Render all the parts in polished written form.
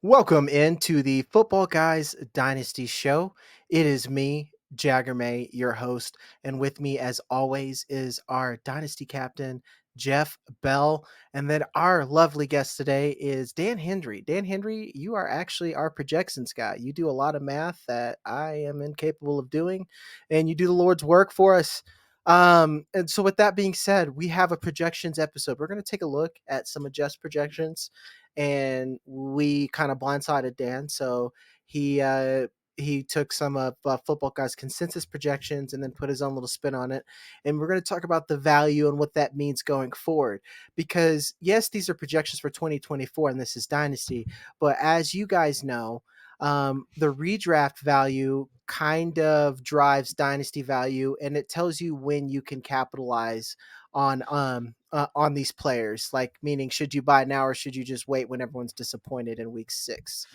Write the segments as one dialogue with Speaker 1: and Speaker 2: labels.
Speaker 1: Welcome into the Football Guys Dynasty Show. It is me, Jagger, your host, and with me, as always, is our Dynasty captain, Jeff Bell. And then our lovely guest today is Dan Hindery. Dan Hindery, you are actually our projections guy. You do a lot of math that I am incapable of doing, and you do the Lord's work for us. And so, with that being said, we have a projections episode. We're going to take a look at some of Jeff's projections, and we kind of blindsided Dan. So he took some of Football Guys consensus projections and then put his own little spin on it. And we're going to talk about the value and what that means going forward. Because yes, these are projections for 2024, and this is Dynasty. But as you guys know, the redraft value kind of drives Dynasty value, and it tells you when you can capitalize on these players, like meaning should you buy now or should you just wait when everyone's disappointed in week 6.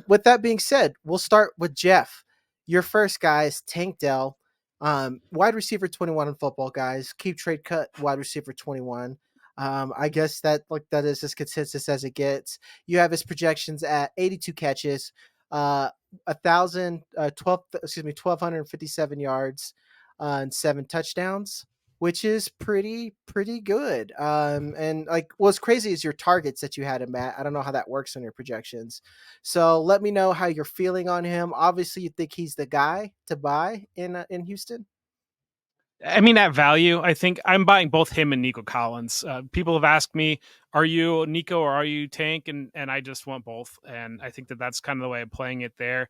Speaker 1: With that being said, we'll start with Jeff. Your first guy is Tank Dell, wide receiver 21 in Football Guys. Keep trade cut wide receiver 21. I guess that is as consensus as it gets. You have his projections at 82 catches, 1,257 yards, and 7 touchdowns, which is pretty good. And like what's crazy is your targets that you had him at. I don't know how that works on your projections. So let me know how you're feeling on him. Obviously, you think he's the guy to buy in Houston.
Speaker 2: I mean, at value, I think I'm buying both him and Nico Collins. People have asked me, "Are you Nico or are you Tank?" And I just want both. And I think that that's kind of the way of playing it there.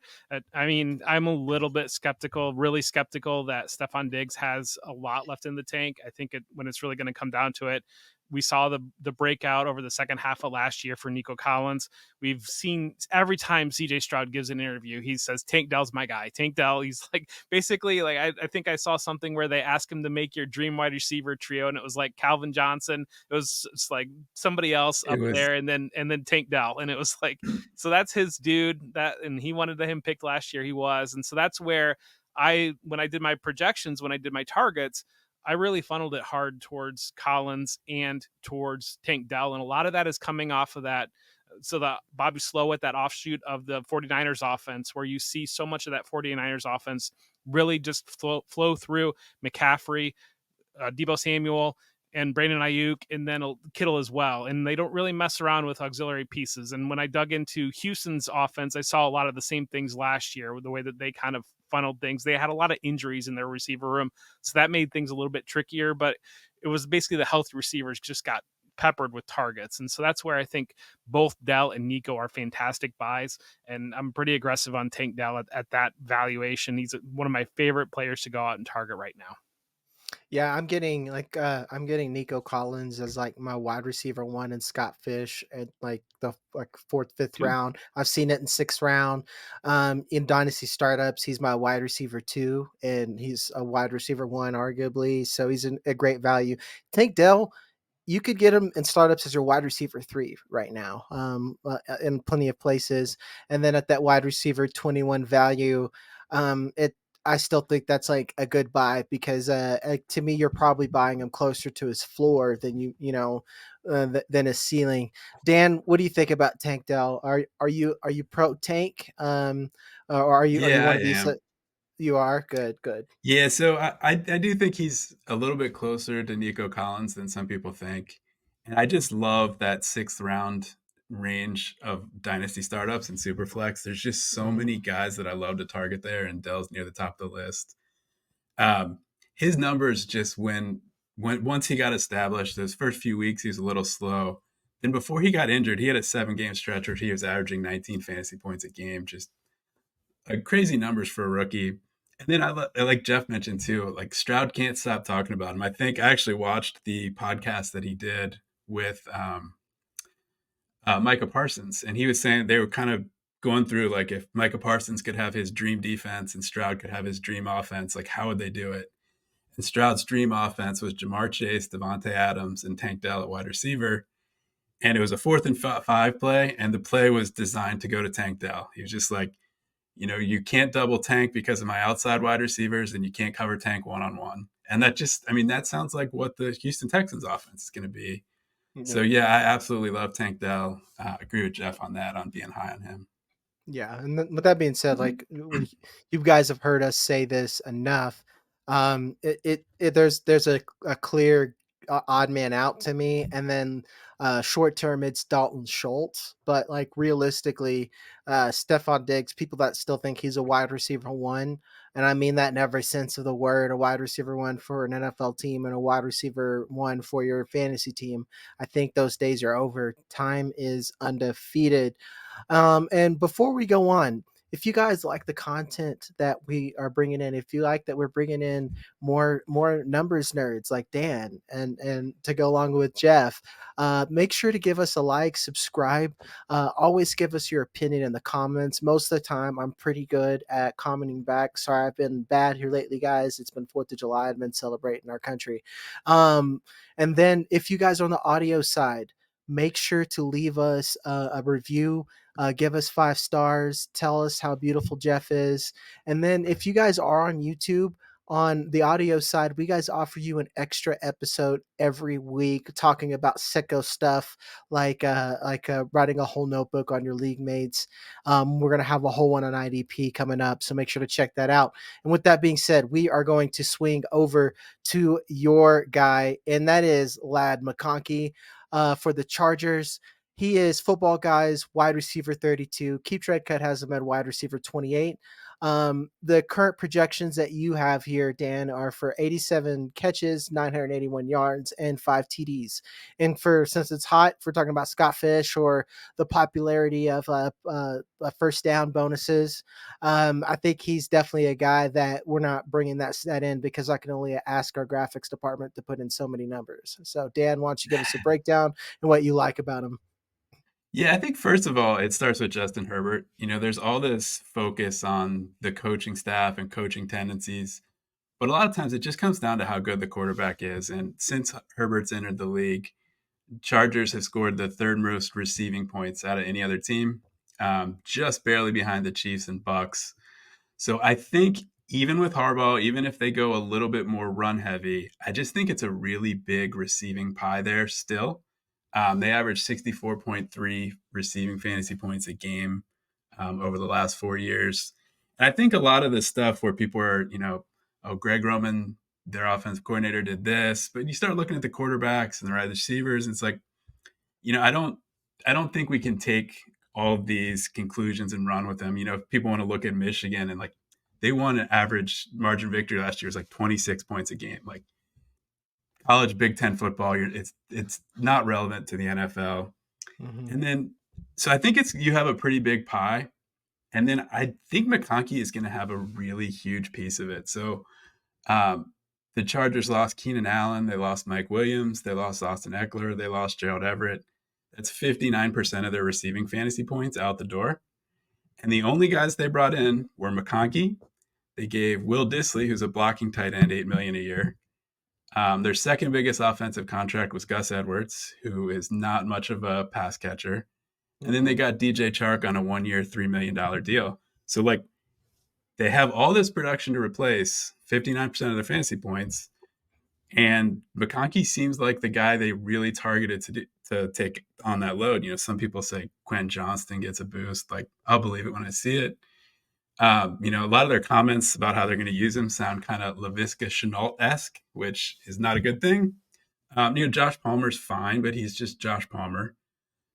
Speaker 2: I mean, I'm a little bit skeptical, really skeptical that Stephon Diggs has a lot left in the tank. I think when it's really going to come down to it, we saw the breakout over the second half of last year for Nico Collins. We've seen every time CJ Stroud gives an interview, he says, Tank Dell's my guy. Tank Dell, he's like basically like I think I saw something where they asked him to make your dream wide receiver trio, and it was like Calvin Johnson. It was just like somebody else
Speaker 3: It
Speaker 2: up
Speaker 3: was
Speaker 2: there, and then Tank Dell. And it was like, so that's his dude. That and he wanted him picked last year. He was. And so that's where when I did my projections, when I did my targets, I really funneled it hard towards Collins and towards Tank Dell. And a lot of that is coming off of that. So the Bobby Slowett, that offshoot of the 49ers offense, where you see so much of that 49ers offense really just flow through McCaffrey, Debo Samuel, and Brandon Ayuk, and then Kittle as well. And they don't really mess around with auxiliary pieces. And when I dug into Houston's offense, I saw a lot of the same things last year with the way that they kind of funneled things. They had a lot of injuries in their receiver room, so that made things a little bit trickier. But it was basically the healthy receivers just got peppered with targets. And so that's where I think both Dell and Nico are fantastic buys. And I'm pretty aggressive on Tank Dell at that valuation. He's one of my favorite players to go out and target right now.
Speaker 1: Yeah, I'm getting Nico Collins as like my wide receiver one and Scott Fish at like the fourth, fifth
Speaker 2: Too.
Speaker 1: round. I've seen it in sixth round. In dynasty startups, he's my wide receiver two, and he's a wide receiver one, arguably. So he's a great value. Tank Dell, you could get him in startups as your wide receiver three right now, in plenty of places. And then at that wide receiver 21 value, it I still think that's like a good buy because to me, you're probably buying him closer to his floor than than his ceiling. Dan, what do you think about Tank Dell? Are you pro Tank? Or are you
Speaker 3: yeah,
Speaker 1: want
Speaker 3: I
Speaker 1: to be?
Speaker 3: am.
Speaker 1: You are good, good.
Speaker 3: Yeah, so I do think he's a little bit closer to Nico Collins than some people think. And I just love that sixth round range of dynasty startups and superflex. There's just so many guys that I love to target there, and Dell's near the top of the list. Um, his numbers just when once he got established, those first few weeks he was a little slow. Then before he got injured, he had a 7 game stretch where he was averaging 19 fantasy points a game, just crazy numbers for a rookie. And then like Jeff mentioned too, like Stroud can't stop talking about him. I think I actually watched the podcast that he did with Micah Parsons, and he was saying they were kind of going through like if Micah Parsons could have his dream defense and Stroud could have his dream offense, like how would they do it? And Stroud's dream offense was Jamar Chase, Devontae Adams, and Tank Dell at wide receiver. And it was a 4th and 5 play, and the play was designed to go to Tank Dell. He was just like, you can't double Tank because of my outside wide receivers, and you can't cover Tank one-on-one. And that just, I mean, that sounds like what the Houston Texans offense is going to be. So yeah, I absolutely love Tank Dell. Agree with Jeff on that, on being high on him.
Speaker 1: Yeah, and with that being said, like you guys have heard us say this enough. There's a clear odd man out to me, and then short term it's Dalton Schultz, but like realistically, Stephon Diggs, people that still think he's a wide receiver one, and I mean that in every sense of the word, a wide receiver one for an NFL team and a wide receiver one for your fantasy team. I think those days are over. Time is undefeated. And before we go on, if you guys like the content that we are bringing in, if you like that we're bringing in more numbers nerds like Dan and to go along with Jeff, make sure to give us a like, subscribe. Always give us your opinion in the comments. Most of the time, I'm pretty good at commenting back. Sorry, I've been bad here lately, guys. It's been 4th of July. I've been celebrating our country. Um, and then if you guys are on the audio side, make sure to leave us a review, give us 5 stars, tell us how beautiful Jeff is. And then if you guys are on YouTube, on the audio side, we guys offer you an extra episode every week talking about sicko stuff like writing a whole notebook on your league mates. We're gonna have a whole one on IDP coming up, so make sure to check that out. And with that being said, we are going to swing over to your guy, and that is Lad McConkey for the Chargers. He is Football Guys wide receiver 32. Keep Tread Cut has him at wide receiver 28. The current projections that you have here, Dan, are for 87 catches, 981 yards, and 5 TDs. And since it's hot, if we're talking about Scott Fish or the popularity of first down bonuses, I think he's definitely a guy that we're not bringing that in because I can only ask our graphics department to put in so many numbers. So, Dan, why don't you give us a breakdown and what you like about him?
Speaker 3: Yeah, I think first of all, it starts with Justin Herbert. There's all this focus on the coaching staff and coaching tendencies, but a lot of times it just comes down to how good the quarterback is. And since Herbert's entered the league, Chargers have scored the third most receiving points out of any other team, just barely behind the Chiefs and Bucks. So I think even with Harbaugh, even if they go a little bit more run heavy, I just think it's a really big receiving pie there still. They average 64.3 receiving fantasy points a game over the last 4 years. And I think a lot of the stuff where people are, oh, Greg Roman, their offensive coordinator did this, but you start looking at the quarterbacks and the wide receivers, and it's like, I don't think we can take all of these conclusions and run with them. If people want to look at Michigan and like they won an average margin victory last year was like 26 points a game. Like college Big Ten football, it's not relevant to the NFL.
Speaker 1: Mm-hmm.
Speaker 3: And then, so I think you have a pretty big pie. And then I think McConkey is going to have a really huge piece of it. So the Chargers lost Keenan Allen. They lost Mike Williams. They lost Austin Eckler. They lost Gerald Everett. That's 59% of their receiving fantasy points out the door. And the only guys they brought in were McConkey. They gave Will Dissly, who's a blocking tight end, $8 million a year. Their second biggest offensive contract was Gus Edwards, who is not much of a pass catcher. And then they got DJ Chark on a 1-year, $3 million deal. So, like, they have all this production to replace 59% of their fantasy points. And McConkey seems like the guy they really targeted to take on that load. Some people say Quentin Johnston gets a boost. Like, I'll believe it when I see it. A lot of their comments about how they're going to use him sound kind of Laviska Shenault-esque, which is not a good thing. Josh Palmer's fine, but he's just Josh Palmer.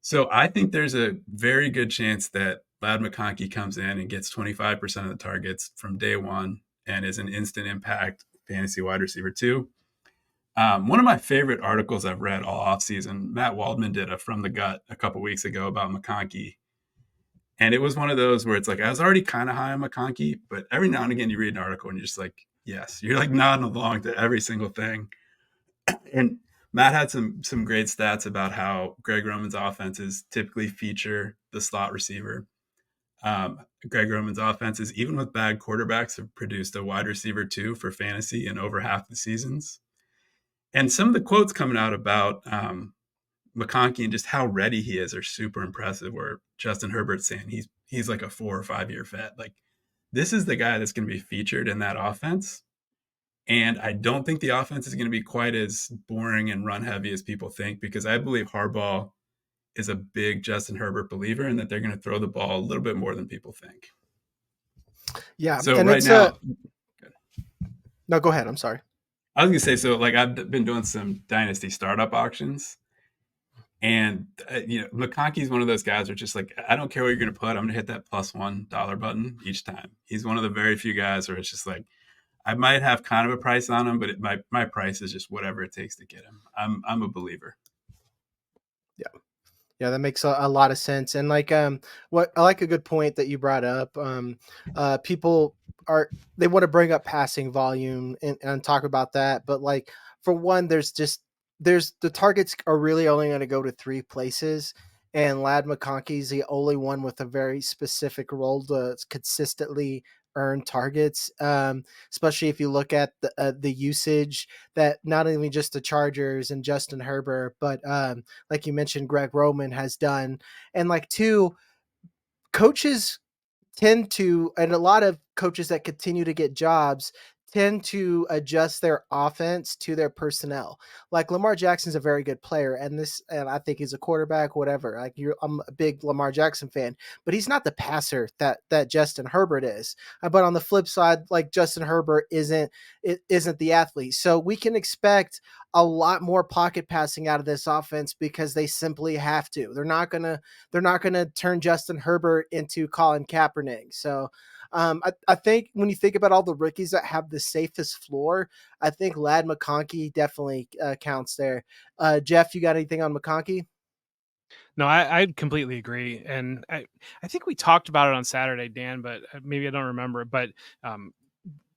Speaker 3: So I think there's a very good chance that Lad McConkey comes in and gets 25% of the targets from day one and is an instant impact fantasy wide receiver too. One of my favorite articles I've read all offseason, Matt Waldman did a From the Gut a couple weeks ago about McConkey. And it was one of those where it's like, I was already kind of high on McConkey, but every now and again you read an article and you're just like, yes, you're like nodding along to every single thing. And Matt had some great stats about how Greg Roman's offenses typically feature the slot receiver. Greg Roman's offenses, even with bad quarterbacks, have produced a wide receiver 2 for fantasy in over half the seasons. And some of the quotes coming out about McConkey and just how ready he is are super impressive. Where Justin Herbert's saying he's like a 4 or 5 year vet. Like, this is the guy that's going to be featured in that offense. And I don't think the offense is going to be quite as boring and run heavy as people think, because I believe Harbaugh is a big Justin Herbert believer and that they're going to throw the ball a little bit more than people think.
Speaker 1: Yeah,
Speaker 3: So
Speaker 1: and
Speaker 3: right
Speaker 1: it's
Speaker 3: now,
Speaker 1: no, go ahead. I'm sorry.
Speaker 3: I was going to say, so like I've been doing some dynasty startup auctions, and McConkey's one of those guys where just like, I don't care what you're going to put, I'm going to hit that +$1 button each time. He's one of the very few guys where it's just like, I might have kind of a price on him, but my price is just whatever it takes to get him. I'm a believer.
Speaker 1: Yeah. Yeah, that makes a lot of sense. And like what I like a good point that you brought up. People they want to bring up passing volume and talk about that, but like for one, there's the targets are really only going to go to three places. And Lad McConkey's the only one with a very specific role to consistently earn targets. Especially if you look at the usage that not only just the Chargers and Justin Herbert, but like you mentioned, Greg Roman has done. And like two, coaches tend to, and a lot of coaches that continue to get jobs tend to adjust their offense to their personnel. Like Lamar Jackson's a very good player, and I think he's a quarterback, whatever. I'm a big Lamar Jackson fan, but he's not the passer that Justin Herbert is. But on the flip side, like Justin Herbert isn't the athlete. So we can expect a lot more pocket passing out of this offense because they simply have to. They're not gonna turn Justin Herbert into Colin Kaepernick. So I think when you think about all the rookies that have the safest floor, I think Lad McConkey definitely counts there. Jeff, you got anything on McConkey?
Speaker 2: No, I completely agree, and I think we talked about it on Saturday, Dan, but maybe I don't remember. But um,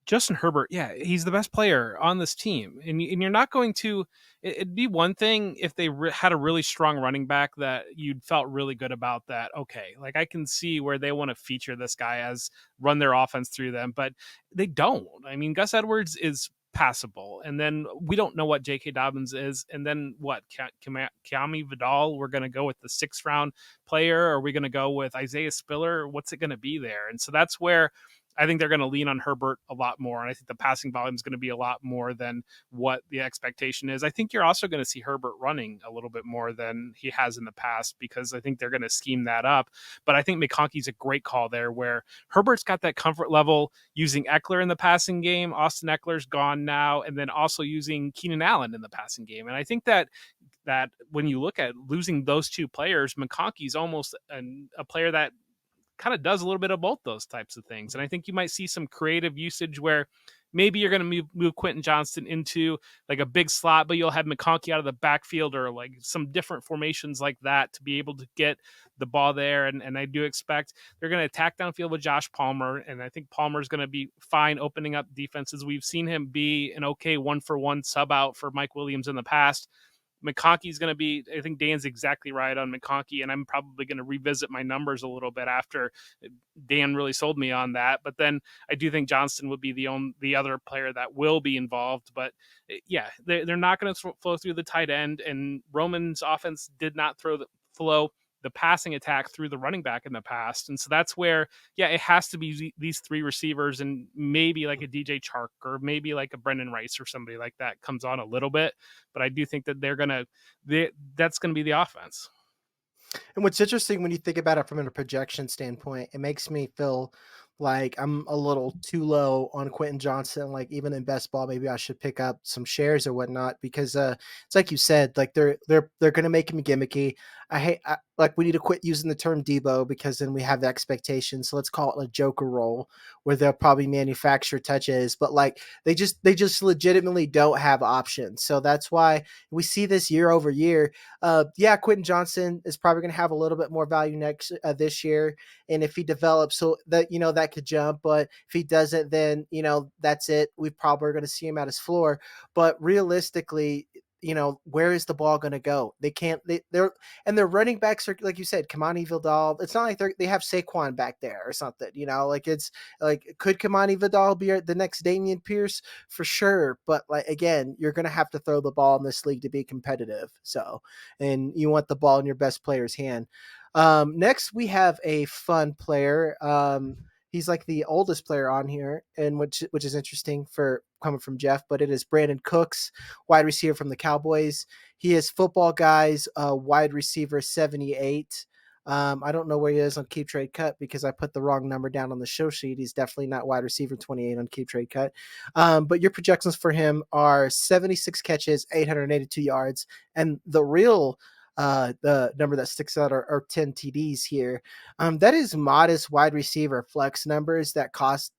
Speaker 2: Justin Herbert, yeah, he's the best player on this team, and you're not going to. It'd be one thing if they had a really strong running back that you'd felt really good about. That okay, like I can see where they want to feature this guy as run their offense through them, but they don't. I mean, Gus Edwards is passable, and then we don't know what J.K. Dobbins is, and then what Kiami Vidal. We're going to go with the 6th-round player, or are we going to go with Isaiah Spiller? What's it going to be there? And so that's where I think they're going to lean on Herbert a lot more. And I think the passing volume is going to be a lot more than what the expectation is. I think you're also going to see Herbert running a little bit more than he has in the past, because I think they're going to scheme that up. But I think McConkey's a great call there, where Herbert's got that comfort level using Eckler in the passing game. Austin Eckler's gone now. And then also using Keenan Allen in the passing game. And I think that when you look at losing those two players, McConkey's almost a player that kind of does a little bit of both those types of things. And I think you might see some creative usage where maybe you're going to move Quentin Johnston into like a big slot, but you'll have McConkey out of the backfield, or like some different formations like that to be able to get the ball there. And I do expect they're going to attack downfield with Josh Palmer. And I think Palmer's going to be fine opening up defenses. We've seen him be an okay 1-for-1 sub out for Mike Williams in the past. McConkey's going to be, I think Dan's exactly right on McConkey, and I'm probably going to revisit my numbers a little bit after Dan really sold me on that. But then I do think Johnston would be the other player that will be involved. But yeah, they're not going to flow through the tight end, and Roman's offense did not flow the passing attack through the running back in the past. And so that's where, yeah, it has to be these three receivers, and maybe like a DJ Chark, or maybe like a Brendan Rice or somebody like that comes on a little bit. But I do think that that's going to be the offense.
Speaker 1: And what's interesting when you think about it from a projection standpoint, it makes me feel like I'm a little too low on Quentin Johnson. Like even in best ball, maybe I should pick up some shares or whatnot, because it's like you said, like they're gonna make him gimmicky. Like we need to quit using the term Debo, because then we have the expectation. So let's call it a Joker role, where they'll probably manufacture touches, but like they just legitimately don't have options. So that's why we see this year over year. Yeah, Quentin Johnson is probably going to have a little bit more value this year, and if he develops, so that that could jump. But if he doesn't, then that's it. We probably are going to see him at his floor. But realistically, where is the ball going to go? They can't. And their running backs are, like you said, Kamani Vidal. It's not like they have Saquon back there or something. Like it's like, could Kamani Vidal be the next Dameon Pierce? For sure. But like again, you're going to have to throw the ball in this league to be competitive. So, and you want the ball in your best player's hand. Next, we have a fun player. He's like the oldest player on here, and which is interesting for coming from Jeff. But it is Brandin Cooks, wide receiver from the Cowboys. He is Football Guys wide receiver 78. I don't know where he is on Keep Trade Cut because I put the wrong number down on the show sheet. He's definitely not wide receiver 28 on Keep Trade Cut. But your projections for him are 76 catches, 882 yards, and the number that sticks out are 10 TDs here. That is modest wide receiver flex numbers that cost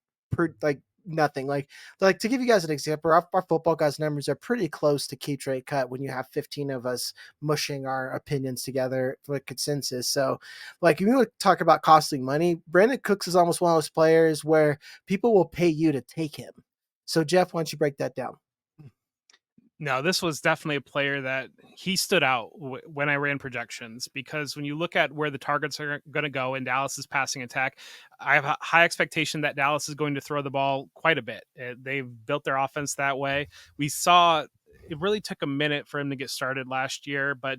Speaker 1: like nothing. Like to give you guys an example, our Football Guys numbers are pretty close to Keep Trade Cut when you have 15 of us mushing our opinions together for a consensus. So, like, if you talk about costing money, Brandin Cooks is almost one of those players where people will pay you to take him. So, Jeff, why don't you break that down?
Speaker 2: No, this was definitely a player that he stood out when I ran projections, because when you look at where the targets are going to go in Dallas's passing attack, I have a high expectation that Dallas is going to throw the ball quite a bit. They've built their offense that way. We saw it really took a minute for him to get started last year, but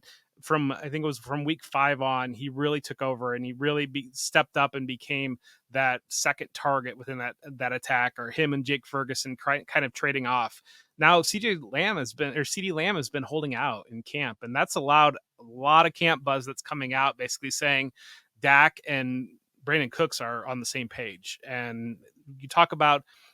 Speaker 2: I think it was from week 5 on, he really took over and he really stepped up and became that second target within that attack, or him and Jake Ferguson kind of trading off. Now CD Lamb has been holding out in camp, and that's allowed a lot of camp buzz that's coming out, basically saying Dak and Brandin Cooks are on the same page. And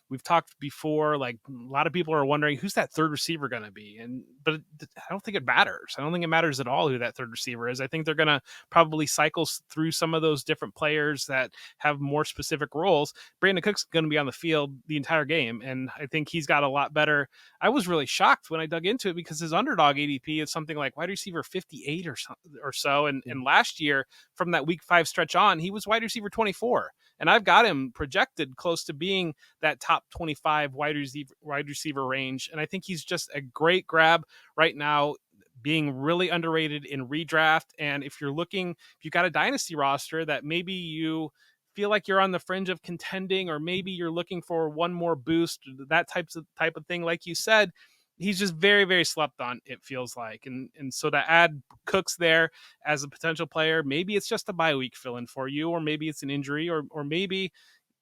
Speaker 2: we've talked before, like a lot of people are wondering who's that third receiver going to be. But I don't think it matters. I don't think it matters at all who that third receiver is. I think they're going to probably cycle through some of those different players that have more specific roles. Brandin Cooks is going to be on the field the entire game, and I think he's got a lot better. I was really shocked when I dug into it because his underdog ADP is something like wide receiver 58 or so. And last year, from that week 5 stretch on, he was wide receiver 24. And I've got him projected close to being that top 25 wide receiver range. And I think he's just a great grab right now, being really underrated in redraft. And if you've got a dynasty roster that maybe you feel like you're on the fringe of contending, or maybe you're looking for one more boost, that type of thing, like you said, he's just very, very slept on, it feels like. And so to add Cooks there as a potential player, maybe it's just a bye week fill in for you, or maybe it's an injury, or maybe,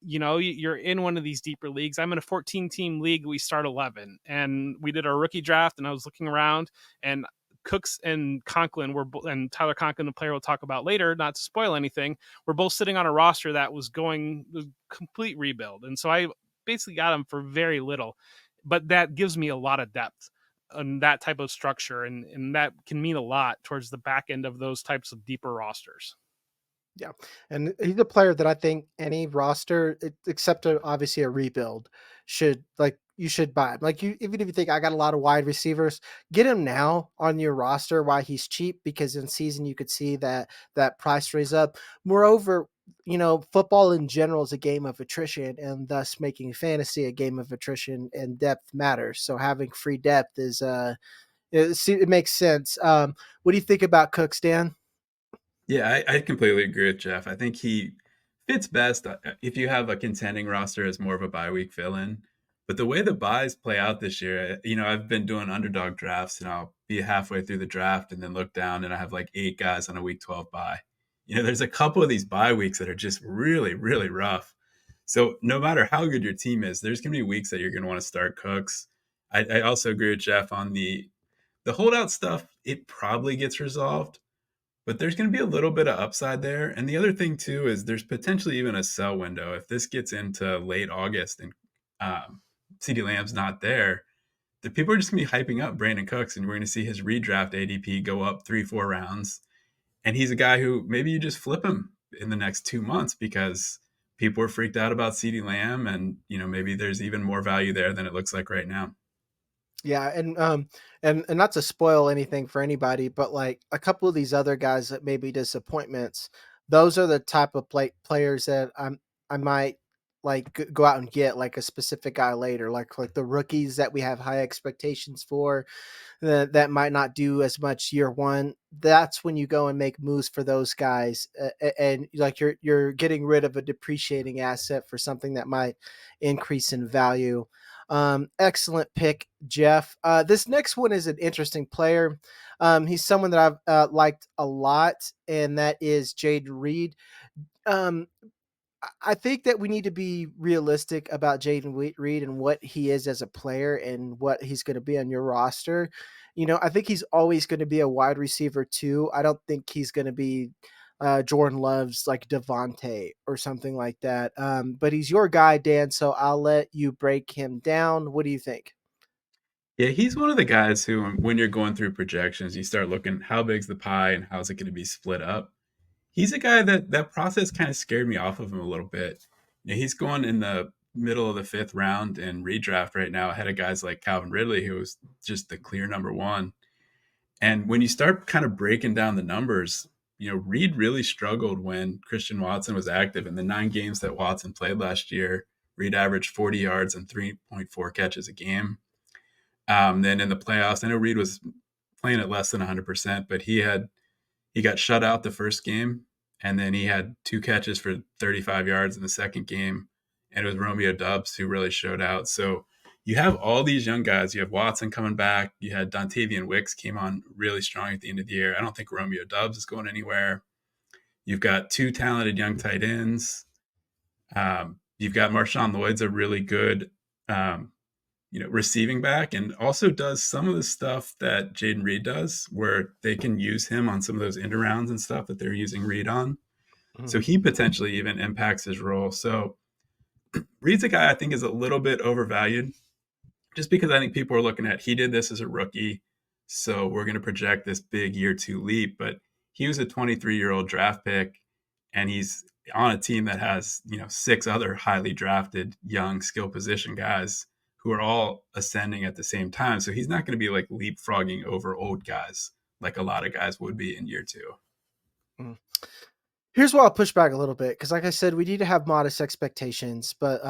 Speaker 2: you're in one of these deeper leagues. I'm in a 14 team league. We start 11, and we did our rookie draft, and I was looking around, and Cooks and Conklin and Tyler Conklin, the player we'll talk about later, not to spoil anything, we're both sitting on a roster that was going complete rebuild. And so I basically got him for very little, but that gives me a lot of depth on that type of structure. And that can mean a lot towards the back end of those types of deeper rosters.
Speaker 1: Yeah, and he's a player that I think any roster, except obviously a rebuild, you should buy him. Like, you, even if you think I got a lot of wide receivers, get him now on your roster while he's cheap, because in season you could see that price raise up. Moreover, football in general is a game of attrition, and thus making fantasy a game of attrition, and depth matters. So having free depth it makes sense. What do you think about Cooks, Dan?
Speaker 3: Yeah, I completely agree with Jeff. I think he fits best if you have a contending roster as more of a bye week fill in. But the way the buys play out this year, I've been doing underdog drafts, and I'll be halfway through the draft and then look down and I have like 8 guys on a week 12 bye. There's a couple of these bye weeks that are just really, really rough. So no matter how good your team is, there's going to be weeks that you're going to want to start Cooks. I also agree with Jeff on the holdout stuff. It probably gets resolved, but there's going to be a little bit of upside there. And the other thing, too, is there's potentially even a sell window. If this gets into late August and CeeDee Lamb's not there, the people are just going to be hyping up Brandin Cooks, and we're going to see his redraft ADP go up 3-4 rounds. And he's a guy who maybe you just flip him in the next 2 months because people are freaked out about CeeDee Lamb, and maybe there's even more value there than it looks like right now.
Speaker 1: Yeah, and not to spoil anything for anybody, but like a couple of these other guys that may be disappointments, those are the type of players that I might like go out and get, like a specific guy later, like the rookies that we have high expectations for, that might not do as much year one. That's when you go and make moves for those guys, and like you're getting rid of a depreciating asset for something that might increase in value. Excellent pick, Jeff. This next one is an interesting player. He's someone that I've liked a lot, and that is Jayden Reed. Um, I think that we need to be realistic about Jayden Reed and what he is as a player and what he's going to be on your roster. I think he's always going to be a wide receiver too. I don't think he's going to be Jordan Love's like Devontae or something like that. But he's your guy, Dan. So I'll let you break him down. What do you think?
Speaker 3: Yeah, he's one of the guys who, when you're going through projections, you start looking how big's the pie and how's it going to be split up. He's a guy that process kind of scared me off of him a little bit. He's going in the middle of the fifth round in redraft right now, ahead of guys like Calvin Ridley, who was just the clear number one. And when you start kind of breaking down the numbers, Reed really struggled when Christian Watson was active. In the 9 games that Watson played last year, Reed averaged 40 yards and 3.4 catches a game. Then in the playoffs, I know Reed was playing at less than 100%, but he got shut out the first game, and then he had 2 catches for 35 yards in the second game, and it was Romeo Doubs who really showed out. So you have all these young guys. You have Watson coming back. You had Dontavian Wicks came on really strong at the end of the year. I don't think Romeo Doubs is going anywhere. You've got 2 talented young tight ends. You've got Marshawn Lloyd's a really good receiving back, and also does some of the stuff that Jayden Reed does, where they can use him on some of those end arounds and stuff that they're using Reed on. So
Speaker 1: Mhm.
Speaker 3: he potentially even impacts his role. So Reed's a guy I think is a little bit overvalued, just because I think people are looking at he did this as a rookie, so we're going to project this big year 2 leap. But he was a 23-year-old draft pick, and he's on a team that has 6 other highly drafted young skill position guys who are all ascending at the same time. So he's not going to be like leapfrogging over old guys like a lot of guys would be in year 2.
Speaker 1: Mm. Here's where I'll push back a little bit because, like I said, we need to have modest expectations. But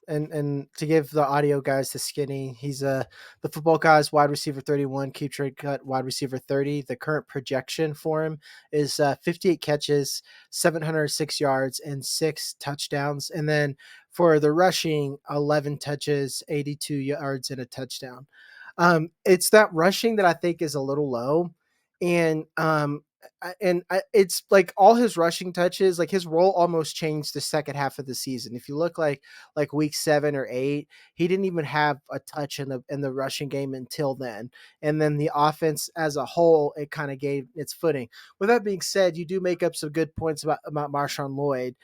Speaker 1: and to give the audio guys the skinny, he's the football guys wide receiver 31, keep trade cut wide receiver 30. The current projection for him is 58 catches, 706 yards, and 6 touchdowns. And then for the rushing, 11 touches, 82 yards, and a touchdown. It's that rushing that I think is a little low, and it's like all his rushing touches, like his role almost changed the second half of the season. If you look like week 7 or 8, he didn't even have a touch in the rushing game until then. And then the offense as a whole, it kind of gave its footing. With that being said, you do make up some good points about Marshawn Lloyd.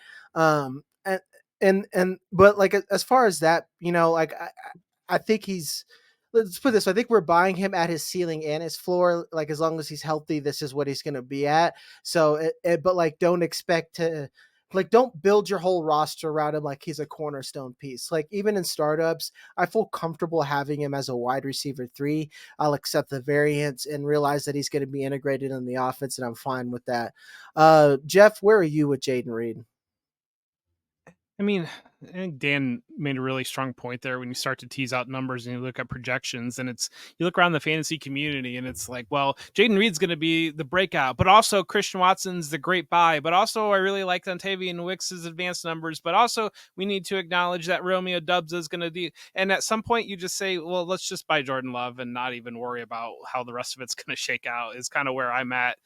Speaker 1: And but like as far as that, like I think he's, let's put this. I think we're buying him at his ceiling and his floor. Like as long as he's healthy, this is what he's going to be at. So, but like, don't expect to, like, don't build your whole roster around him like he's a cornerstone piece. Like even in startups, I feel comfortable having him as a wide receiver 3. I'll accept the variance and realize that he's going to be integrated in the offense, and I'm fine with that. Jeff, where are you with Jayden Reed?
Speaker 2: I mean, I think Dan made a really strong point there when you start to tease out numbers and you look at projections, and you look around the fantasy community and it's like, well, Jayden Reed's going to be the breakout, but also Christian Watson's the great buy, but also I really like Dontavian Wicks's advanced numbers, but also we need to acknowledge that Romeo Dubs is going to do. And at some point you just say, well, let's just buy Jordan Love and not even worry about how the rest of it's going to shake out, is kind of where I'm at.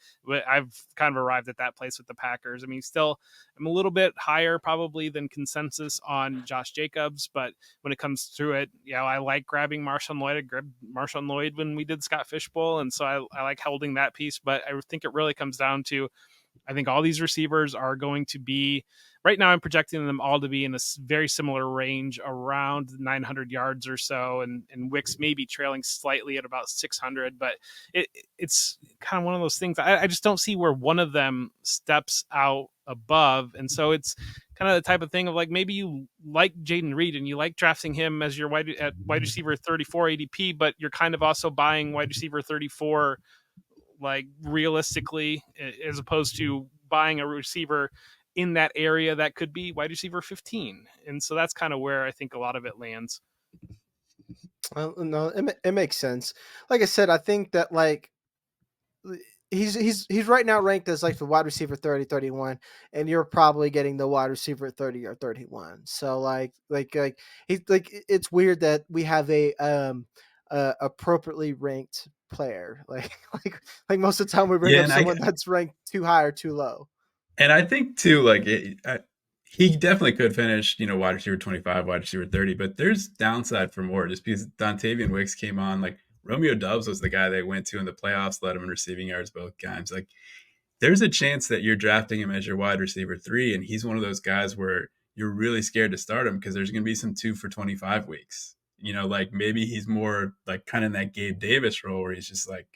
Speaker 2: I've kind of arrived at that place with the Packers. I mean, still, I'm a little bit higher probably than consensus on Josh Jacobs, but when it comes to it, I like grabbing Marshawn Lloyd. I grabbed Marshawn Lloyd when we did Scott Fishbowl, and so I like holding that piece. But I think it really comes down to, I think all these receivers are going to be, right now I'm projecting them all to be in a very similar range, around 900 yards or so, and Wicks maybe trailing slightly at about 600, but it's kind of one of those things. I just don't see where one of them steps out above, and so it's kind of the type of thing of like, maybe you like Jayden Reed and you like drafting him as your wide receiver 34 ADP, but you're kind of also buying wide receiver 34 like realistically, as opposed to buying a receiver in that area that could be wide receiver 15. And so that's kind of where I think a lot of it lands.
Speaker 1: No, it makes sense. Like I said, I think that like he's right now ranked as like the wide receiver 30, 31, and you're probably getting the wide receiver 30 or 31. So like he's like, it's weird that we have a appropriately ranked player. Like most of the time we bring
Speaker 3: Yeah,
Speaker 1: up someone that's ranked too high or too low.
Speaker 3: and I think too, like he definitely could finish, wide receiver 25, wide receiver 30, but there's downside for more just because Dontavian Wicks came on. Like Romeo Dubs was the guy they went to in the playoffs, led him in receiving yards both times. Like there's a chance that you're drafting him as your wide receiver 3, and he's one of those guys where you're really scared to start him because there's going to be some 2 for 25 weeks. Like maybe he's more like kind of in that Gabe Davis role where he's just like,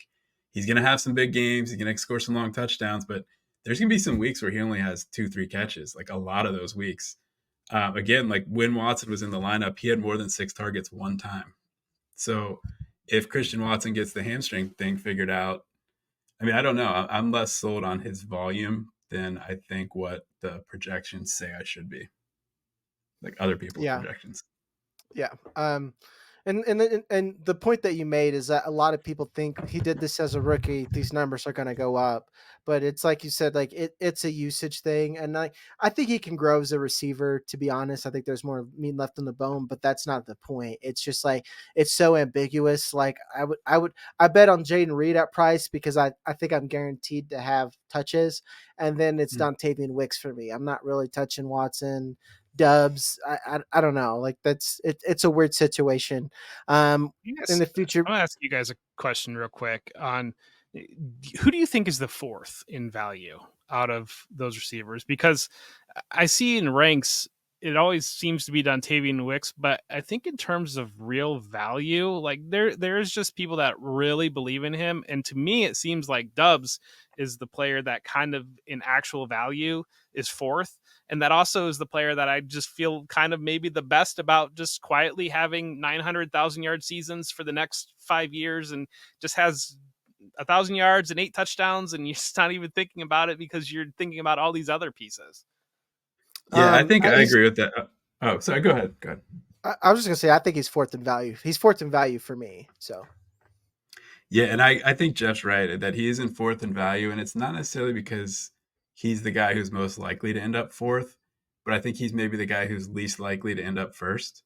Speaker 3: he's going to have some big games. He's going to score some long touchdowns, but there's going to be some weeks where he only has 2, 3 catches, like a lot of those weeks. Again, like when Watson was in the lineup, he had more than 6 targets one time. So if Christian Watson gets the hamstring thing figured out, I mean, I don't know. I'm less sold on his volume than I think what the projections say I should be, like other people's
Speaker 1: Yeah.
Speaker 3: projections.
Speaker 1: Yeah. And the point that you made is that a lot of people think he did this as a rookie. These numbers are going to go up, but it's like you said, like it's a usage thing, and I think he can grow as a receiver. To be honest, I think there's more meat left in the bone, but that's not the point. It's just like it's so ambiguous. Like I bet on Jayden Reed at price because I think I'm guaranteed to have touches, and then it's
Speaker 3: Mm.
Speaker 1: Dontavian Wicks for me. I'm not really touching Watson. Dubs. I don't know. Like that's it's a weird situation. In
Speaker 2: Yes,
Speaker 1: the future,
Speaker 2: I'm gonna ask you guys a question real quick on who do you think is the fourth in value out of those receivers? Because I see in ranks it always seems to be Dontavian Wicks, but I think in terms of real value, like there's just people that really believe in him, and to me it seems like Dubs is the player that kind of in actual value is fourth, and that also is the player that I just feel kind of maybe the best about just quietly having 900,000 yard seasons for the next 5 years and just has 1,000 yards and 8 touchdowns, and you're just not even thinking about it because you're thinking about all these other pieces.
Speaker 3: Yeah, I think I
Speaker 1: he's.
Speaker 3: agree with that. Oh, sorry. Go ahead. Go ahead.
Speaker 1: I was just gonna say I think he's fourth in value. He's fourth in value for me. So
Speaker 3: Yeah, and I think Jeff's right that he is in fourth in value, and it's not necessarily because he's the guy who's most likely to end up fourth, but I think he's maybe the guy who's least likely to end up first.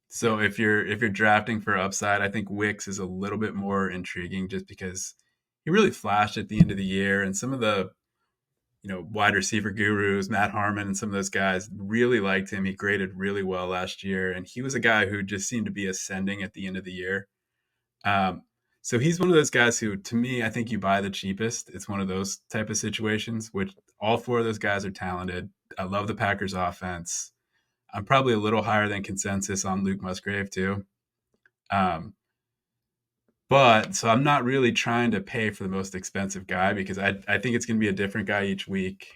Speaker 1: yeah.
Speaker 3: So if you're drafting for upside, I think Wicks is a little bit more intriguing just because he really flashed at the end of the year, and some of the wide receiver gurus, Matt Harmon, and some of those guys really liked him. He graded really well last year, and he was a guy who just seemed to be ascending at the end of the year. Um, so he's one of those guys who, to me, I think you buy the cheapest. It's one of those type of situations, which all four of those guys are talented. I love the Packers offense. I'm probably a little higher than consensus on Luke Musgrave too. Um, but so I'm not really trying to pay for the most expensive guy because I think it's going to be a different guy each week.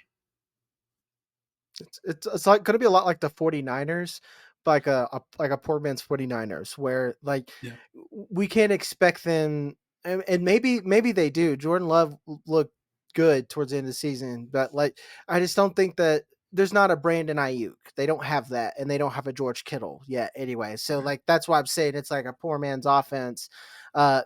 Speaker 1: It's like going to be a lot like the 49ers, like a poor man's 49ers, where like
Speaker 3: Yeah.
Speaker 1: we can't expect them, and maybe they do. Jordan Love looked good towards the end of the season, but like I just don't think that there's not a Brandon Ayuk. They don't have that, and they don't have a George Kittle yet. Anyway, so
Speaker 3: Right.
Speaker 1: like that's why I'm saying it's like a poor man's offense.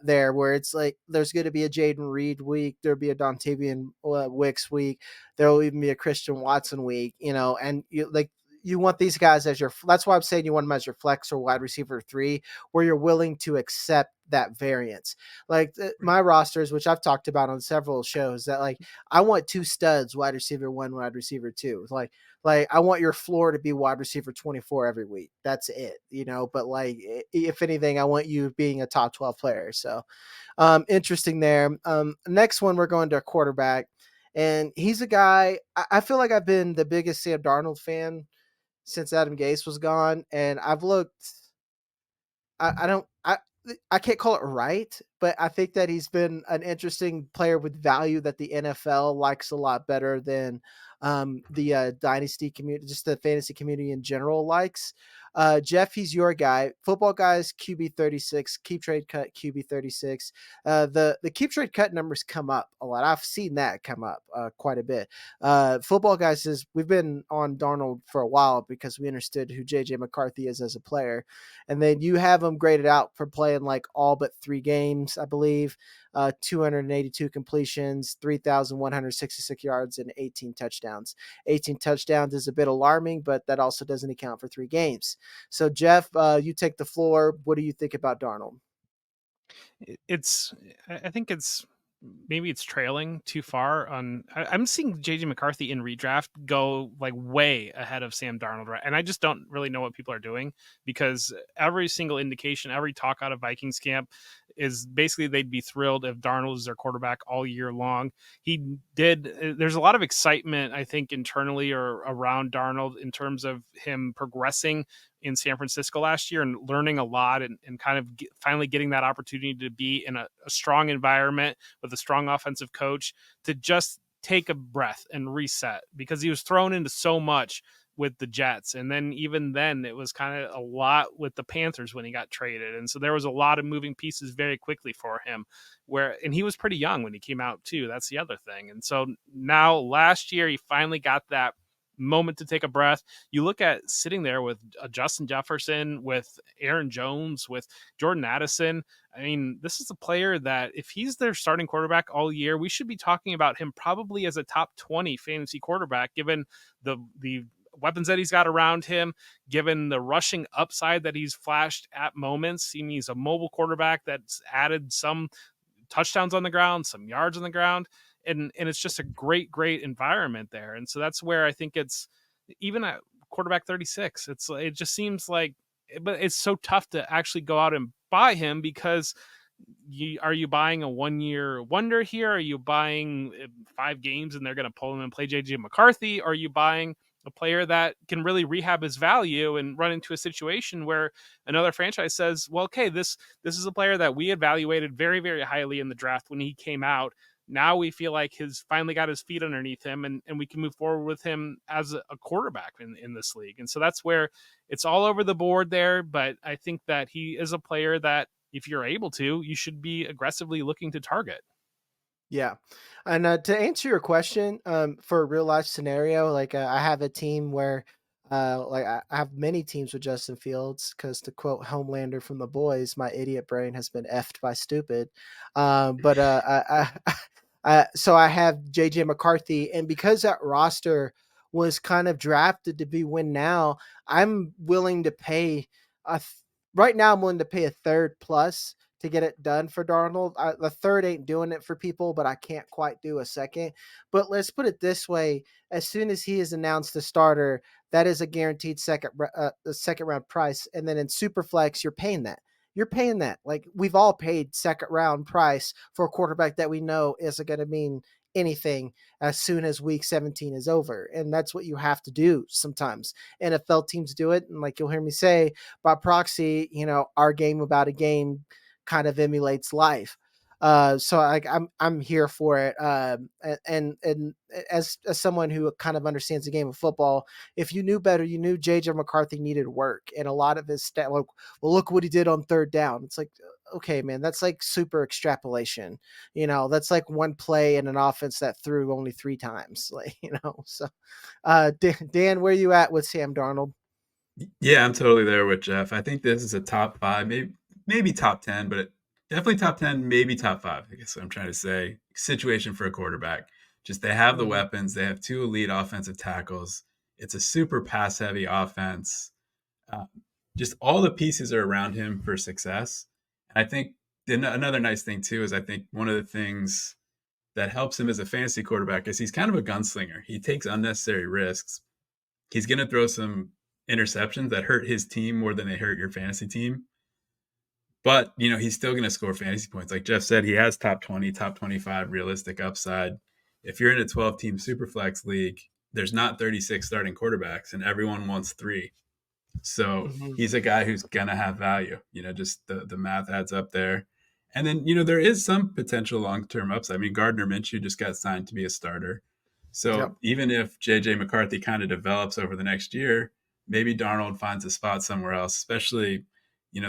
Speaker 1: There where it's like there's going to be a Jayden Reed week, there'll be a Dontavian Wicks week, there will even be a Christian Watson week, and you want these guys as your. That's why I'm saying you want them as your flex or wide receiver 3, where you're willing to accept that variance. Like
Speaker 3: Right.
Speaker 1: my rosters, which I've talked about on several shows, that like I want 2 studs, wide receiver 1, wide receiver 2. Like I want your floor to be wide receiver 24 every week. That's it, But like if anything, I want you being a top 12 player. So interesting there. Next one, we're going to a quarterback. And he's a guy, I feel like I've been the biggest Sam Darnold fan since Adam Gase was gone. And I've looked, I don't, I can't call it right, but I think that he's been an interesting player with value that the NFL likes a lot better than the dynasty community, just the fantasy community in general likes. Jeff, he's your guy. Football guys, QB 36, keep trade cut, QB 36. The keep trade cut numbers come up a lot. I've seen that come up quite a bit. Football guys says we've been on Darnold for a while because we understood who JJ McCarthy is as a player, and then you have him graded out for playing like all but 3 games, I believe. 282 completions, 3,166 yards, and 18 touchdowns. 18 touchdowns is a bit alarming, but that also doesn't account for 3 games. So, Jeff, you take the floor. What do you think about Darnold?
Speaker 2: It's I think it's maybe it's trailing too far on. I'm seeing JJ McCarthy in redraft go like way ahead of Sam Darnold, right? And I just don't really know what people are doing, because every single indication, every talk out of Vikings camp is basically they'd be thrilled if Darnold is their quarterback all year long. He did. There's a lot of excitement, I think, internally or around Darnold in terms of him progressing in San Francisco last year and learning a lot, and kind of finally getting that opportunity to be in a strong environment with a strong offensive coach, to just take a breath and reset, because he was thrown into so much with the Jets. And then even then it was kind of a lot with the Panthers when he got traded. And so there was a lot of moving pieces very quickly for him, and he was pretty young when he came out too. That's the other thing. And so now last year he finally got that moment to take a breath. You look at sitting there with Justin Jefferson, with Aaron Jones, with Jordan Addison. I mean, this is a player that if he's their starting quarterback all year, we should be talking about him probably as a top 20 fantasy quarterback, given the weapons that he's got around him, given the rushing upside that he's flashed at moments. I mean, he's a mobile quarterback that's added some touchdowns on the ground, some yards on the ground, and it's just a great environment there. And so that's where I think it's, even at quarterback 36, it just seems like, but it's so tough to actually go out and buy him, because are you buying a 1 year wonder here? Are you buying 5 games and they're going to pull him and play JJ McCarthy? Or are you buying a player that can really rehab his value and run into a situation where another franchise says, well, okay, this is a player that we evaluated very highly in the draft when he came out. Now we feel like he's finally got his feet underneath him, and we can move forward with him as a quarterback in this league. And so that's where it's all over the board there. But I think that he is a player that, if you're able to, you should be aggressively looking to target.
Speaker 1: Yeah. And to answer your question, for a real life scenario, like I have a team where, I have many teams with Justin Fields because, to quote Homelander from The Boys, my idiot brain has been effed by stupid. But so I have JJ McCarthy, and because that roster was kind of drafted to be win now, I'm willing to pay a th- right now. I'm willing to pay a third plus to get it done for Darnold. The third ain't doing it for people, but I can't quite do a second. But let's put it this way: as soon as he is announced the starter, that is a guaranteed second round price, and then in Superflex, you're paying that. You're paying that. Like, we've all paid second round price for a quarterback that we know isn't going to mean anything as soon as week 17 is over. And that's what you have to do sometimes. NFL teams do it. And like you'll hear me say, by proxy, our game about a game kind of emulates life. So I'm here for it. And as someone who kind of understands the game of football, if you knew better, you knew JJ McCarthy needed work, and a lot of his stat. Like, well, look what he did on third down. It's like, okay, man, that's like super extrapolation. That's like one play in an offense that threw only 3 times. So Dan, where you at with Sam Darnold?
Speaker 3: Yeah, I'm totally there with Jeff. I think this is a top five, maybe top 10, but definitely top 10, maybe top five. I guess what I'm trying to say. Situation for a quarterback. Just they have the
Speaker 1: Mhm.
Speaker 3: weapons. They have 2 elite offensive tackles. It's a super pass heavy offense. Uh, just all the pieces are around him for success. And I think another nice thing too is I think one of the things that helps him as a fantasy quarterback is he's kind of a gunslinger. He takes unnecessary risks. He's going to throw some interceptions that hurt his team more than they hurt your fantasy team. But, he's still going to score fantasy points. Like Jeff said, he has top 20, top 25 realistic upside. If you're in a 12-team superflex league, there's not 36 starting quarterbacks, and everyone wants 3. So
Speaker 1: Mhm.
Speaker 3: he's a guy who's going to have value. Just the math adds up there. And then, there is some potential long-term upside. I mean, Gardner Minshew just got signed to be a starter.
Speaker 1: Yep.
Speaker 3: So even if J.J. McCarthy kind of develops over the next year, maybe Darnold finds a spot somewhere else, especially,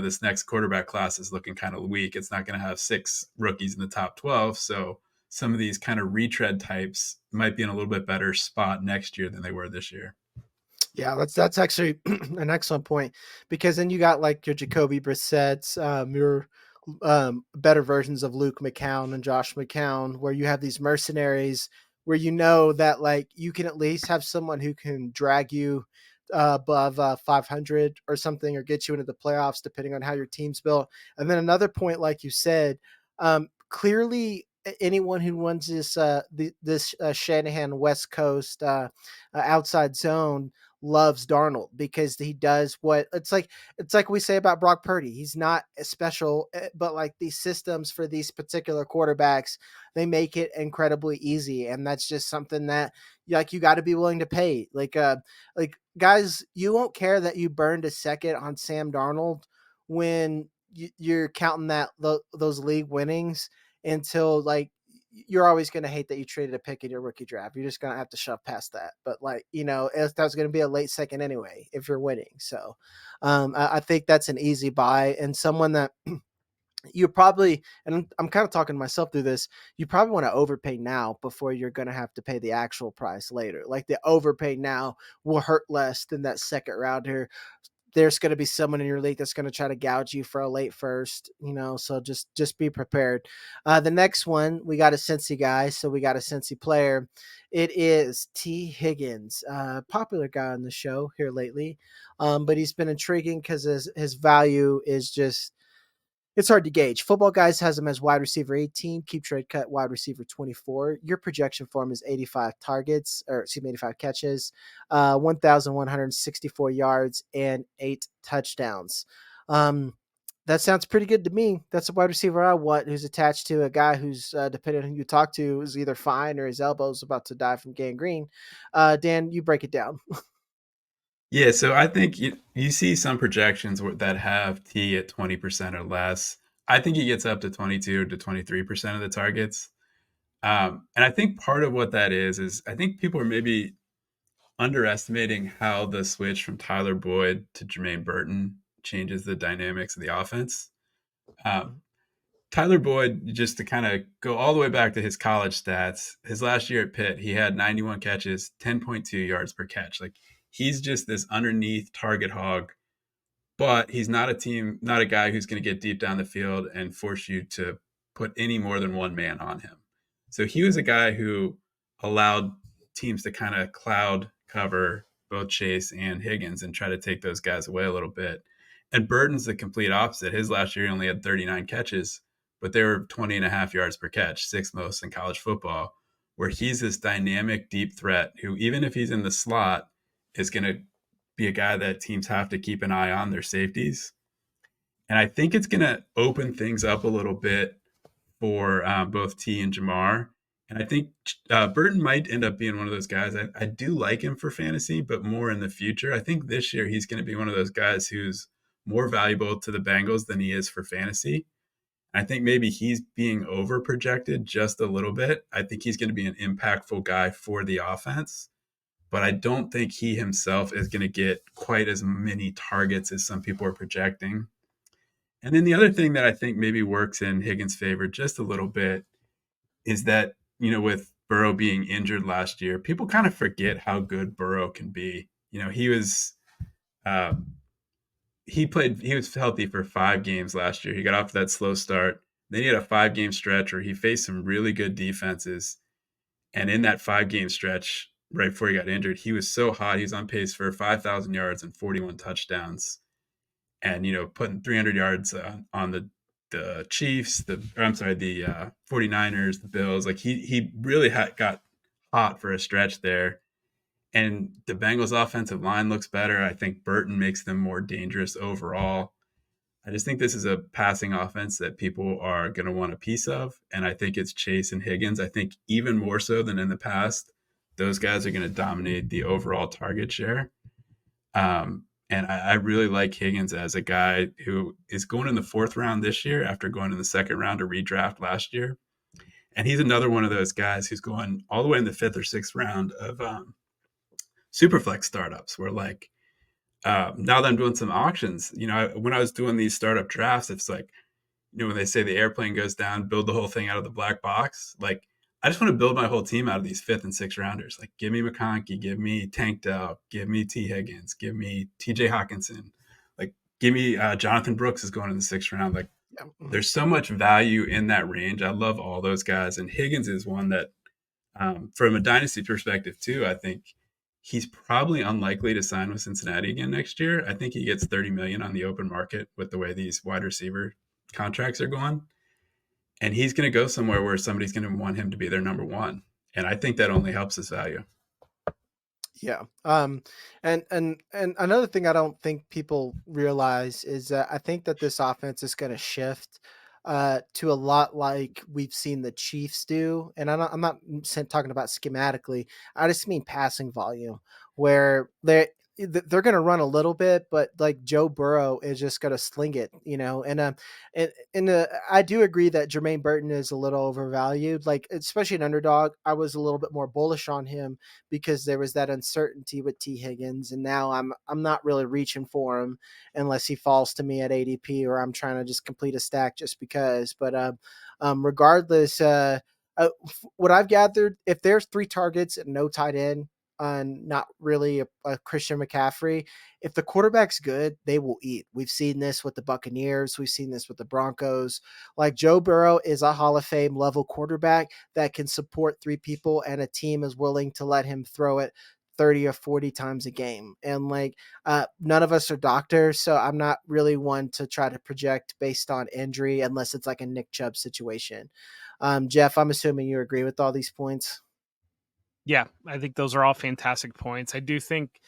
Speaker 3: this next quarterback class is looking kind of weak. It's not going to have 6 rookies in the top 12. So some of these kind of retread types might be in a little bit better spot next year than they were this year.
Speaker 1: Yeah, that's actually an excellent point, because then you got like your Jacoby Brissett's, your better versions of Luke McCown and Josh McCown, where you have these mercenaries where you know that like you can at least have someone who can drag you above 500 or something, or get you into the playoffs depending on how your team's built. And then another point, like you said, clearly. anyone who runs this Shanahan West Coast outside zone loves Darnold because he does what it's like we say about Brock Purdy. He's not special, but like these systems for these particular quarterbacks, they make it incredibly easy, and that's just something that like you got to be willing to pay. Like guys, you won't care that you burned a second on Sam Darnold when you're counting those league winnings until like you're always going to hate that you traded a pick in your rookie draft. You're just going to have to shove past that. But like, that's going to be a late second anyway, if you're winning. So I think that's an easy buy and someone that you probably, and I'm kind of talking to myself through this, you probably want to overpay now before you're going to have to pay the actual price later. Like the overpay now will hurt less than that second rounder. There's going to be someone in your league that's going to try to gouge you for a late first, so just be prepared. The next one, we got a Cincy guy, so we got a Cincy player. It is T. Higgins, popular guy on the show here lately, but he's been intriguing because his value is just it's hard to gauge. Football Guys has him as wide receiver 18, keep trade cut wide receiver 24. Your projection for him is 85 targets, or excuse me, 85 catches, 1,164 yards, and 8 touchdowns. That sounds pretty good to me. That's a wide receiver I want who's attached to a guy who's, depending on who you talk to, is either fine or his elbow's about to die from gangrene. Dan, you break it down.
Speaker 3: Yeah, so I think you see some projections that have T at 20% or less. I think he gets up to 22 to 23% of the targets. And I think part of what that is I think people are maybe underestimating how the switch from Tyler Boyd to Jermaine Burton changes the dynamics of the offense. Um, Tyler Boyd, just to kind of go all the way back to his college stats, his last year at Pitt, he had 91 catches, 10.2 yards per catch. Like he's just this underneath target hog, but he's not a guy who's going to get deep down the field and force you to put any more than one man on him. So he was a guy who allowed teams to kind of cloud cover both Chase and Higgins and try to take those guys away a little bit. And Burton's the complete opposite. His last year he only had 39 catches, but they were 20 and a half yards per catch, sixth most in college football, where he's this dynamic deep threat who, even if he's in the slot, is going to be a guy that teams have to keep an eye on their safeties. And I think it's going to open things up a little bit for both T and Jamar. And I think Burton might end up being one of those guys. I do like him for fantasy, but more in the future. I think this year he's going to be one of those guys who's more valuable to the Bengals than he is for fantasy. I think maybe he's being over projected just a little bit. I think he's going to be an impactful guy for the offense, but I don't think he himself is going to get quite as many targets as some people are projecting. And then the other thing that I think maybe works in Higgins' favor just a little bit is that, with Burrow being injured last year, people kind of forget how good Burrow can be. He was he was healthy for 5 games last year. He got off to that slow start. Then he had a 5-game stretch where he faced some really good defenses. And in that 5-game stretch, right before he got injured, he was so hot. He was on pace for 5,000 yards and 41 touchdowns. And, putting 300 yards on the Chiefs, the 49ers, the Bills. Like he really got hot for a stretch there. And the Bengals offensive line looks better. I think Burton makes them more dangerous overall. I just think this is a passing offense that people are going to want a piece of. And I think it's Chase and Higgins. I think even more so than in the past, those guys are going to dominate the overall target share. And I really like Higgins as a guy who is going in the 4th round this year after going in the 2nd round to redraft last year. And he's another one of those guys who's going all the way in the 5th or 6th round of Superflex startups where now that I'm doing some auctions, when I was doing these startup drafts, it's like, when they say the airplane goes down, build the whole thing out of the black box. Like, I just want to build my whole team out of these 5th and 6th rounders. Like, give me McConkey, give me Tank Dell, give me T. Higgins, give me TJ Hawkinson. Like, give me Jonathan Brooks is going in the 6th round. Like, there's so much value in that range. I love all those guys. And Higgins is one that, from a dynasty perspective too, I think he's probably unlikely to sign with Cincinnati again next year. I think he gets $30 million on the open market with the way these wide receiver contracts are going. and he's going to go somewhere where somebody's going to want him to be their number one. And I think that only helps his value.
Speaker 1: Yeah. And another thing I don't think people realize is that I think that this offense is going to shift to a lot like we've seen the Chiefs do. And I'm not talking about schematically. I just mean passing volume, where they're going to run a little bit, but like Joe Burrow is just going to sling it, you know. And I do agree that Jermaine Burton is a little overvalued, like especially an underdog. I was a little bit more bullish on him because there was that uncertainty with T Higgins, and now I'm not really reaching for him unless he falls to me at ADP or I'm trying to just complete a stack just because. But regardless, what I've gathered, if there's 3 targets and no tight end, and not really a Christian McCaffrey, if the quarterback's good, they will eat. We've seen this with the Buccaneers. We've seen this with the Broncos. Like Joe Burrow is a Hall of Fame level quarterback that can support 3 people, and a team is willing to let him throw it 30 or 40 times a game. And like, none of us are doctors, so I'm not really one to try to project based on injury unless it's like a Nick Chubb situation. Jeff, I'm assuming you agree with all these points.
Speaker 2: Yeah, I think those are all fantastic points. I do think,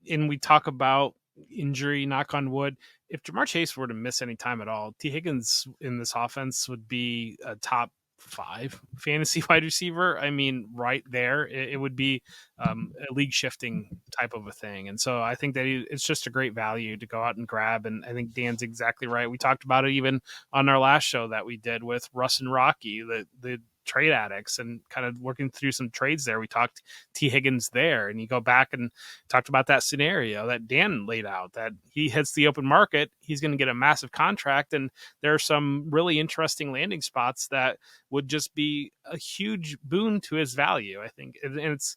Speaker 2: and we talk about injury, knock on wood. If Jamar Chase were to miss any time at all, T. Higgins in this offense would be a top 5 fantasy wide receiver. I mean, right there, it would be a league shifting type of a thing. And so I think that it's just a great value to go out and grab. And I think Dan's exactly right. We talked about it even on our last show that we did with Russ and Rocky, the trade addicts, and kind of working through some trades there. We talked T. Higgins there, and you go back and talked about that scenario that Dan laid out, that he hits the open market, he's going to get a massive contract, and there are some really interesting landing spots that would just be a huge boon to his value, I think. And it's,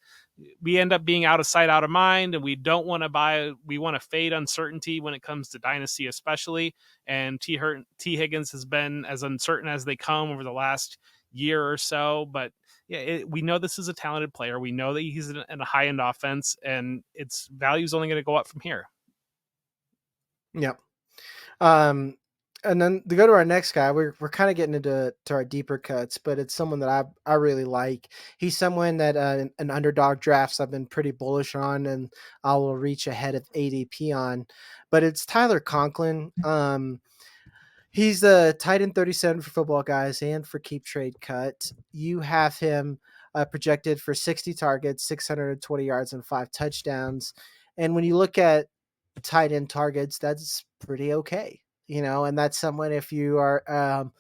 Speaker 2: we end up being out of sight, out of mind, and we don't want to buy. We want to fade uncertainty when it comes to dynasty, especially. And T. Higgins has been as uncertain as they come over the last year or so. But yeah, we know this is a talented player. We know that he's in a high end offense, and its value is only going to go up from here.
Speaker 1: Yep. And then to go to our next guy, we're kind of getting into our deeper cuts, but it's someone that I really like. He's someone that an underdog drafts I've been pretty bullish on, and I will reach ahead of ADP on. But it's Tyler Conklin. He's the tight end 37 for Football Guys and for Keep Trade Cut. You have him projected for 60 targets, 620 yards, and 5 touchdowns. And when you look at tight end targets, that's pretty okay, you know. And that's someone, if you are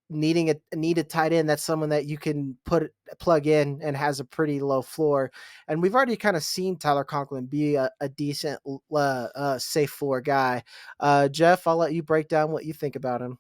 Speaker 1: need a tight end, that's someone that you can plug in and has a pretty low floor. And we've already kind of seen Tyler Conklin be a decent safe floor guy. Jeff, I'll let you break down what you think about him.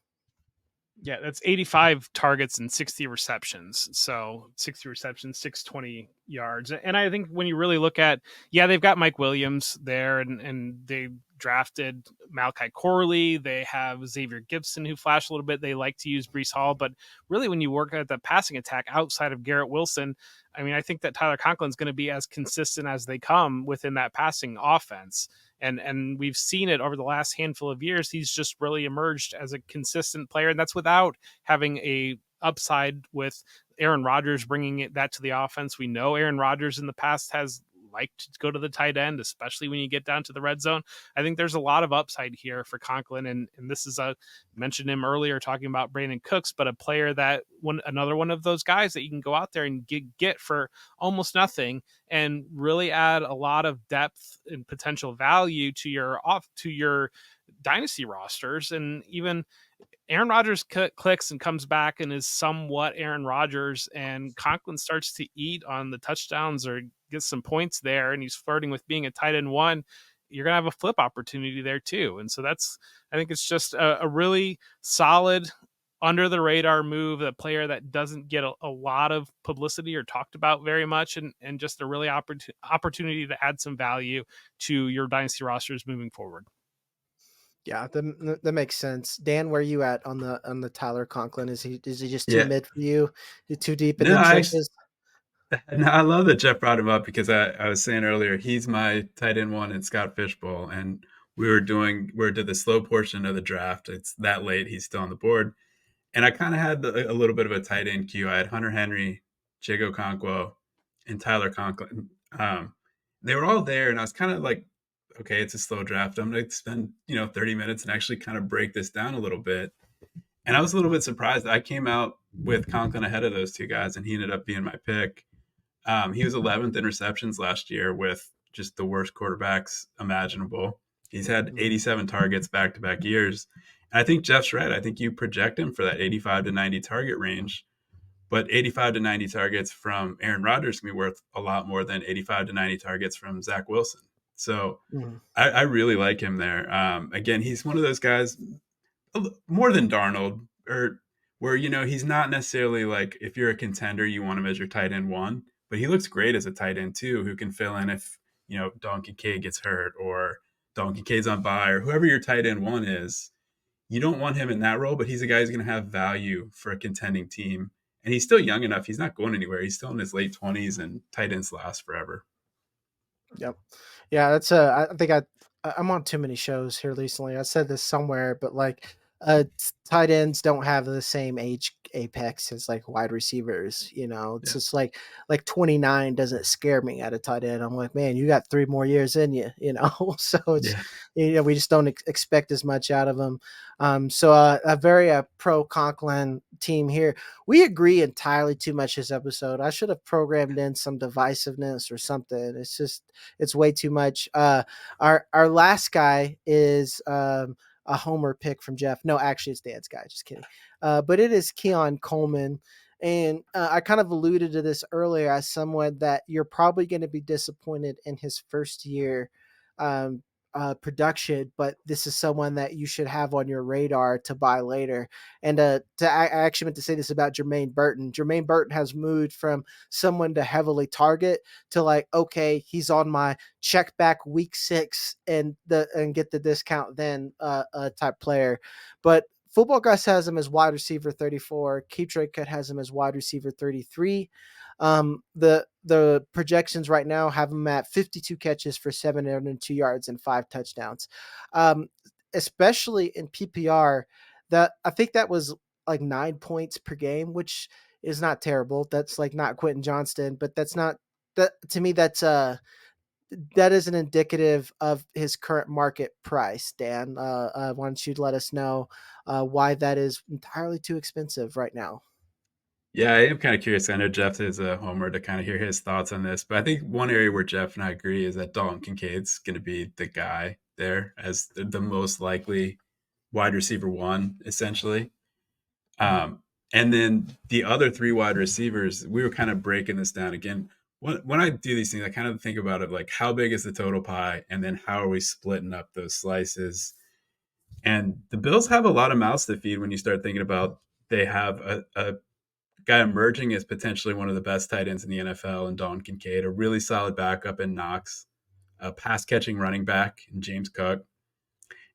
Speaker 2: Yeah, that's 85 targets and 60 receptions. So 60 receptions, 620 yards. And I think when you really look at, yeah, they've got Mike Williams there, and they drafted Malachi Corley. They have Xavier Gibson, who flashed a little bit. They like to use Breece Hall. But really, when you work at the passing attack outside of Garrett Wilson, I mean, I think that Tyler Conklin is going to be as consistent as they come within that passing offense. And we've seen it over the last handful of years. He's just really emerged as a consistent player, and that's without having a upside with Aaron Rodgers bringing that to the offense. We know Aaron Rodgers in the past has liked to go to the tight end, especially when you get down to the red zone. I think there's a lot of upside here for Conklin, and this is mentioned him earlier talking about Brandin Cooks, but a player that another one of those guys that you can go out there and get for almost nothing and really add a lot of depth and potential value to your dynasty rosters. And even Aaron Rodgers clicks and comes back and is somewhat Aaron Rodgers, and Conklin starts to eat on the touchdowns or get some points there, and he's flirting with being a tight end 1, you're going to have a flip opportunity there too. And so I think it's just a really solid, under the radar move, a player that doesn't get a lot of publicity or talked about very much, and just a really opportunity to add some value to your dynasty rosters moving forward.
Speaker 1: Yeah, that makes sense. Dan, where are you at on the Tyler Conklin? Is he just too
Speaker 3: Yeah.
Speaker 1: mid for you? You too deep in
Speaker 3: No,
Speaker 1: the trenches?
Speaker 3: I love that Jeff brought him up because I was saying earlier, he's my tight end 1 in Scott Fishbowl. And we did the slow portion of the draft. It's that late. He's still on the board. And I kind of had a little bit of a tight end queue. I had Hunter Henry, Jago Conquo, and Tyler Conklin. They were all there, and I was kind of like, okay, it's a slow draft. I'm going to spend 30 minutes and actually kind of break this down a little bit. And I was a little bit surprised. I came out with Conklin ahead of those two guys, and he ended up being my pick. He was 11th in receptions last year with just the worst quarterbacks imaginable. He's had 87 targets back to back years. And I think Jeff's right. I think you project him for that 85 to 90 target range. But 85 to 90 targets from Aaron Rodgers can be worth a lot more than 85 to 90 targets from Zach Wilson. So
Speaker 1: Mhm.
Speaker 3: I really like him there. Again, he's one of those guys more than Darnold, or where he's not necessarily like, if you're a contender, you want him as your tight end one, but he looks great as a tight end two, who can fill in if Donkey K gets hurt or Donkey K's on bye or whoever your tight end one is. You don't want him in that role, but he's a guy who's going to have value for a contending team. And he's still young enough. He's not going anywhere. He's still in his late 20s, and tight ends last forever.
Speaker 1: Yep. Yeah, I think I'm on too many shows here recently. I said this somewhere, but like tight ends don't have the same age apex as like wide receivers. It's
Speaker 3: Yeah.
Speaker 1: just like 29 doesn't scare me at a tight end. I'm like, man, you got 3 more years in you, So it's
Speaker 3: Yeah.
Speaker 1: we just don't expect as much out of them. So a very pro Conklin team here. We agree entirely too much this episode. I should have programmed in some divisiveness or something. It's way too much. Our last guy is a homer pick from Jeff. No, actually, it's Dan's guy. Just kidding. But it is Keon Coleman. And I kind of alluded to this earlier as someone that you're probably going to be disappointed in his first year um, production, but this is someone that you should have on your radar to buy later. And I actually meant to say this about Jermaine Burton. Jermaine Burton has moved from someone to heavily target to like, okay, he's on my check back week 6 and get the discount then type player. But Football Guys has him as wide receiver 34. Keep Trade Cut has him as wide receiver 33. The projections right now have him at 52 catches for 702 yards and 5 touchdowns. Especially in PPR, that I think that was like 9 points per game, which is not terrible. That's like not Quentin Johnston, but that's not that to me. That isn't indicative of his current market price. Dan, why don't you let us know why that is entirely too expensive right now?
Speaker 3: Yeah, I am kind of curious. I know Jeff is a homer, to kind of hear his thoughts on this, but I think one area where Jeff and I agree is that Dalton Kincaid's going to be the guy there as the most likely wide receiver one, essentially. And then the other three wide receivers, we were kind of breaking this down again. When I do these things, I kind of think about it like, how big is the total pie, and then how are we splitting up those slices? And the Bills have a lot of mouths to feed when you start thinking about, they have a guy emerging as potentially one of the best tight ends in the NFL, and Dalton Kincaid, a really solid backup in Knox, a pass catching running back in James Cook.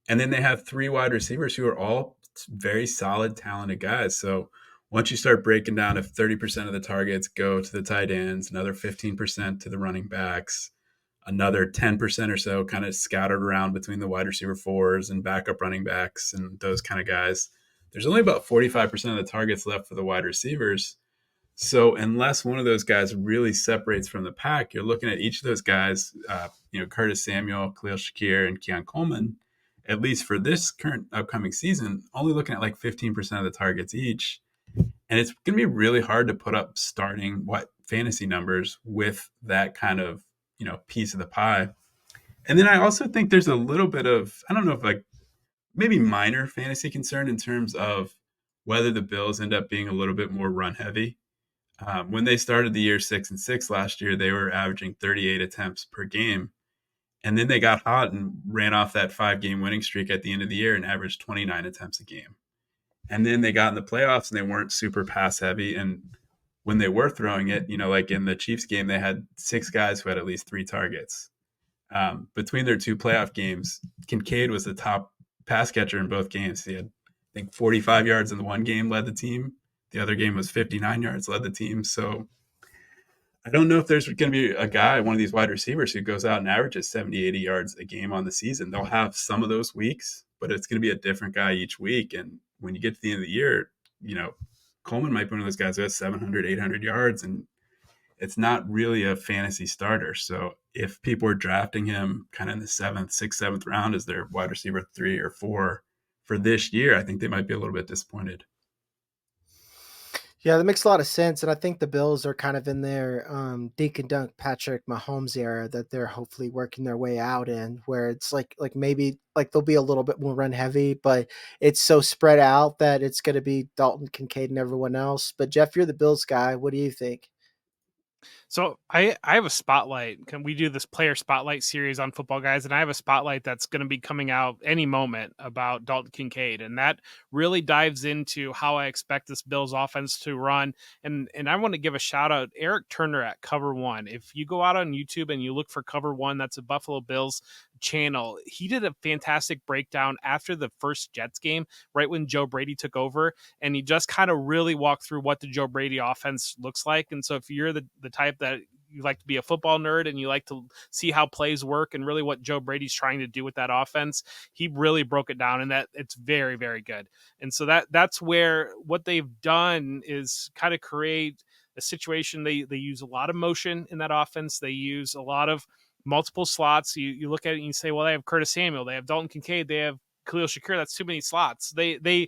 Speaker 3: And then they have three wide receivers who are all very solid, talented guys. So once you start breaking down, if 30% of the targets go to the tight ends, another 15% to the running backs, another 10% or so kind of scattered around between the wide receiver fours and backup running backs and those kind of guys, there's only about 45% of the targets left for the wide receivers. So unless one of those guys really separates from the pack, you're looking at each of those guys, Curtis Samuel, Khalil Shakir, and Keon Coleman, at least for this current upcoming season, only looking at like 15% of the targets each. And it's going to be really hard to put up starting fantasy numbers with that kind of, piece of the pie. And then I also think there's a little bit of, I don't know if like maybe minor fantasy concern in terms of whether the Bills end up being a little bit more run heavy. When they started the year 6-6 last year, they were averaging 38 attempts per game. And then they got hot and ran off that 5-game winning streak at the end of the year and averaged 29 attempts a game. And then they got in the playoffs and they weren't super pass heavy. And when they were throwing it, like in the Chiefs game, they had 6 guys who had at least 3 targets. Between their 2 playoff games, Kincaid was the top pass catcher in both games. He had, I think, 45 yards in the one game, led the team. The other game was 59 yards, led the team. So I don't know if there's going to be a guy, one of these wide receivers, who goes out and averages 70, 80 yards a game on the season. They'll have some of those weeks, but it's going to be a different guy each week. And when you get to the end of the year, Coleman might be one of those guys who has 700, 800 yards, and it's not really a fantasy starter. So if people are drafting him kind of in the sixth, seventh round as their wide receiver 3 or 4 for this year, I think they might be a little bit disappointed.
Speaker 1: Yeah, that makes a lot of sense, and I think the Bills are kind of in their dink and dunk Patrick Mahomes era that they're hopefully working their way out in, where it's like maybe like they'll be a little bit more run heavy, but it's so spread out that it's going to be Dalton Kincaid and everyone else. But Jeff, you're the Bills guy. What do you think?
Speaker 2: So I have a spotlight. Can we do this player spotlight series on Football Guys? And I have a spotlight that's going to be coming out any moment about Dalton Kincaid, and that really dives into how I expect this Bills offense to run. And I want to give a shout out Eric Turner at Cover One. If you go out on YouTube and you look for Cover One, that's a Buffalo Bills channel. He did a fantastic breakdown after the first Jets game, right when Joe Brady took over, and he just kind of really walked through what the Joe Brady offense looks like. And so if you're the type that you like to be a football nerd and you like to see how plays work and really what Joe Brady's trying to do with that offense, he really broke it down, and that it's very, very good. And so that's where what they've done is kind of create a situation. They use a lot of motion in that offense. They use a lot of multiple slots. You look at it and you say, well, they have Curtis Samuel, they have Dalton Kincaid, they have Khalil Shakir. That's too many slots. They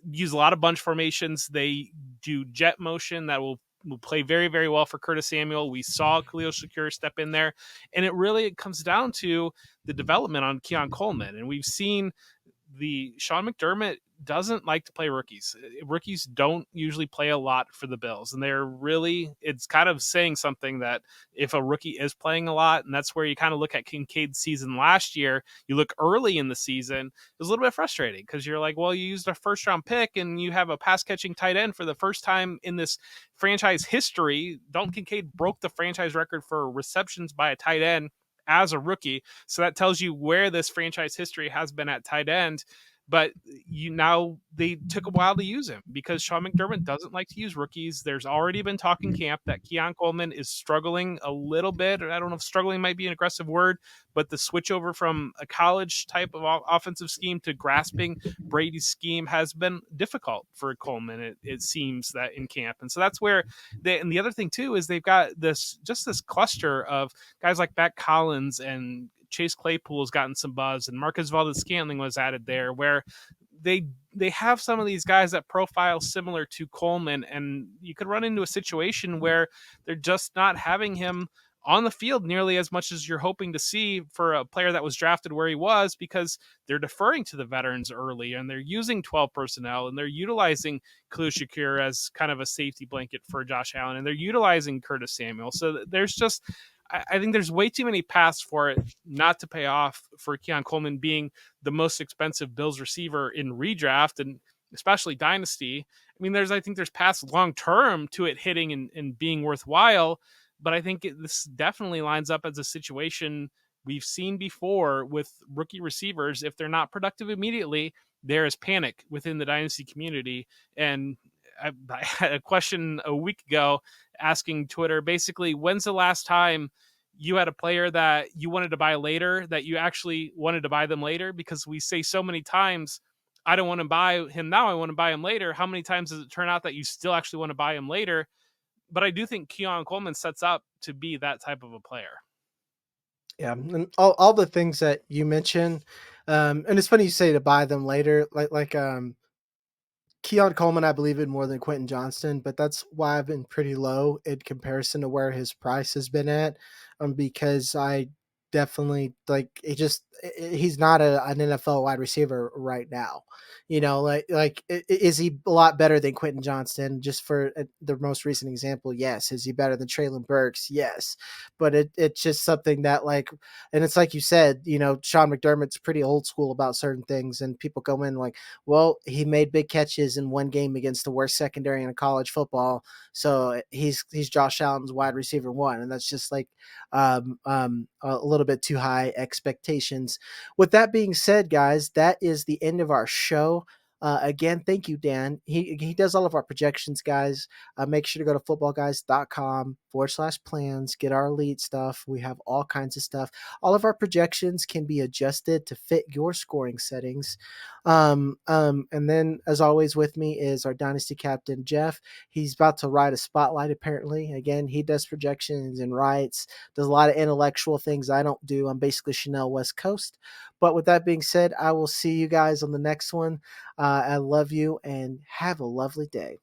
Speaker 2: use a lot of bunch formations. They do jet motion that will play very, very well for Curtis Samuel. We saw Khalil Shakir step in there, and it really comes down to the development on Keon Coleman. And we've seen the Sean McDermott doesn't like to play rookies. Rookies don't usually play a lot for the Bills, and they're really, it's kind of saying something that if a rookie is playing a lot, and that's where you kind of look at Kincaid's season last year, you look early in the season, it was a little bit frustrating because you're like, well, you used a first round pick and you have a pass catching tight end for the first time in this franchise history. Dalton Kincaid broke the franchise record for receptions by a tight end as a rookie. So that tells you where this franchise history has been at tight end. But they took a while to use him because Sean McDermott doesn't like to use rookies. There's already been talk in camp that Keon Coleman is struggling a little bit. I don't know if struggling might be an aggressive word, but the switch over from a college type of offensive scheme to grasping Brady's scheme has been difficult for Coleman. It seems that in camp. And so that's where and the other thing too is they've got this cluster of guys like Matt Collins, and Chase Claypool has gotten some buzz, and Marcus Valdes-Scantling was added there, where they have some of these guys that profile similar to Coleman, and you could run into a situation where they're just not having him on the field nearly as much as you're hoping to see for a player that was drafted where he was, because they're deferring to the veterans early and they're using 12 personnel and they're utilizing Khalil Shakir as kind of a safety blanket for Josh Allen, and they're utilizing Curtis Samuel. So there's just, I think there's way too many paths for it not to pay off for Keon Coleman being the most expensive Bills receiver in redraft and especially Dynasty. I mean, I think there's paths long term to it hitting and being worthwhile, but I think this definitely lines up as a situation we've seen before with rookie receivers. If they're not productive immediately, there is panic within the Dynasty community. And I had a question a week ago asking Twitter, basically, when's the last time you had a player that you wanted to buy later that you actually wanted to buy them later? Because we say so many times, I don't want to buy him now, I want to buy him later. How many times does it turn out that you still actually want to buy him later? But I do think Keon Coleman sets up to be that type of a player.
Speaker 1: Yeah, and all the things that you mentioned, and it's funny you say to buy them later, Keon Coleman, I believe in more than Quentin Johnston, but that's why I've been pretty low in comparison to where his price has been at. Because I definitely like it. He's not an NFL wide receiver right now. Is he a lot better than Quentin Johnston? Just for the most recent example, yes. Is he better than Traylon Burks? Yes. But it's just something that and it's like you said, Sean McDermott's pretty old school about certain things, and people go in like, well, he made big catches in one game against the worst secondary in college football, so he's Josh Allen's wide receiver one, and that's just a little bit too high expectations. With that being said, guys, that is the end of our show. Again, thank you, Dan. He does all of our projections, guys. Make sure to go to footballguys.com/plans, get our elite stuff. We have all kinds of stuff. All of our projections can be adjusted to fit your scoring settings. And then, as always, with me is our dynasty captain, Jeff. He's about to ride a spotlight, apparently. Again, he does projections and writes, does a lot of intellectual things I don't do. I'm basically Chanel West Coast. But with that being said, I will see you guys on the next one. I love you and have a lovely day.